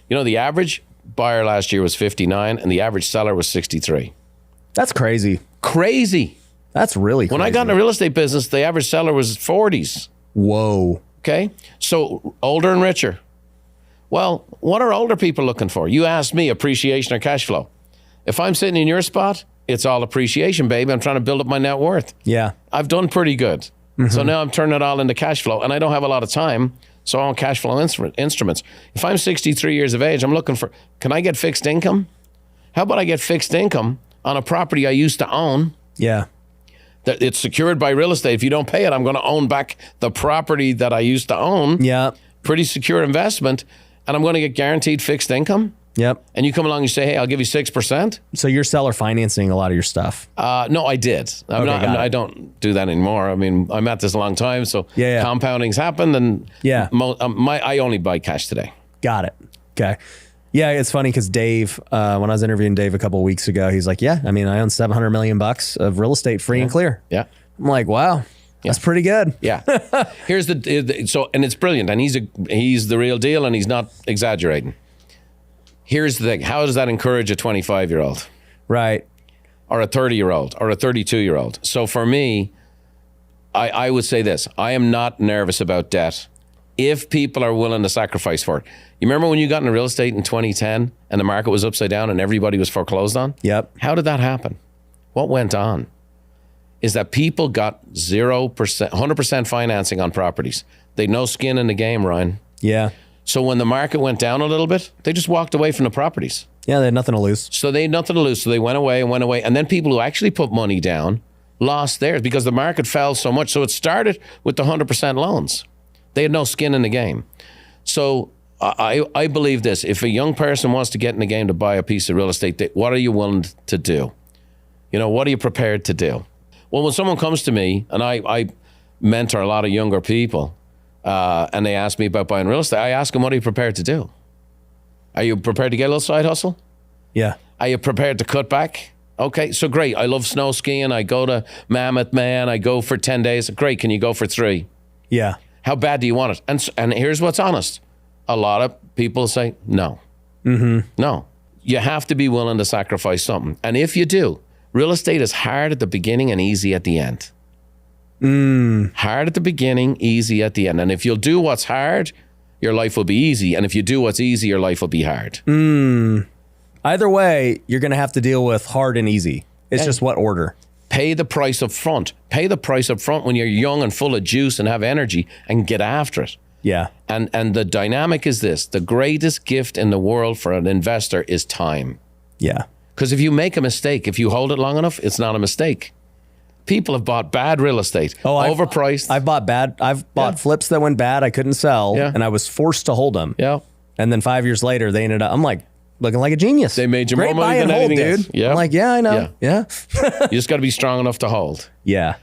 The average buyer last year was 59 and the average seller was 63. That's crazy. Crazy. That's really crazy. When I got in the real estate business, the average seller was 40s. Whoa. Okay? So older and richer. Well, what are older people looking for? You asked me appreciation or cash flow. If I'm sitting in your spot, it's all appreciation, baby. I'm trying to build up my net worth. Yeah. I've done pretty good. So now I'm turning it all into cash flow, and I don't have a lot of time, so I want cash flow instruments. If I'm 63 years of age, I'm looking for, can I get fixed income? How about I get fixed income on a property I used to own? Yeah. It's secured by real estate. If you don't pay it, I'm going to own back the property that I used to own. Yeah. Pretty secure investment, and I'm going to get guaranteed fixed income. Yep. And you come along and you say, hey, I'll give you 6%. So you're seller financing a lot of your stuff. No, I did. I don't do that anymore. I mean, I'm at this a long time, so compounding's happened, and I only buy cash today. Got it. Okay. Yeah, it's funny because Dave, when I was interviewing Dave a couple of weeks ago, he's like, yeah, I mean, I own $700 million of real estate free and clear. Yeah. I'm like, wow, that's pretty good. Yeah. Here's and it's brilliant, and he's the real deal, and he's not exaggerating. Here's the thing. How does that encourage a 25-year-old? Right. Or a 30-year-old or a 32-year-old? So for me, I would say this. I am not nervous about debt if people are willing to sacrifice for it. You remember when you got into real estate in 2010 and the market was upside down and everybody was foreclosed on? Yep. How did that happen? What went on is that people got 0%, 100% financing on properties. They had no skin in the game, Ryan. Yeah. So when the market went down a little bit, they just walked away from the properties. Yeah, they had nothing to lose. So they had nothing to lose. So they went away. And then people who actually put money down lost theirs because the market fell so much. So it started with the 100% loans. They had no skin in the game. So I believe this. If a young person wants to get in the game to buy a piece of real estate, what are you willing to do? What are you prepared to do? Well, when someone comes to me, and I mentor a lot of younger people, and they ask me about buying real estate, I ask them, what are you prepared to do? Are you prepared to get a little side hustle? Yeah. Are you prepared to cut back? Okay, so great. I love snow skiing. I go to Mammoth Man. I go for 10 days. Great. Can you go for 3? Yeah. How bad do you want it? And here's what's honest. A lot of people say no. No. You have to be willing to sacrifice something. And if you do, real estate is hard at the beginning and easy at the end. Hard at the beginning, easy at the end. And if you'll do what's hard, your life will be easy. And if you do what's easy, your life will be hard. Either way, you're going to have to deal with hard and easy. It's just what order. Pay the price up front. Pay the price up front when you're young and full of juice and have energy and get after it. Yeah. And the dynamic is this. The greatest gift in the world for an investor is time. Yeah. Because if you make a mistake, if you hold it long enough, it's not a mistake. People have bought bad real estate, overpriced. I've bought flips that went bad. I couldn't sell, and I was forced to hold them. Yeah. And then 5 years later, they ended up, I'm like, looking like a genius. They made you Great more money than buy and hold, anything dude. else. Yeah. I'm like, yeah, I know. Yeah. You just got to be strong enough to hold. Yeah.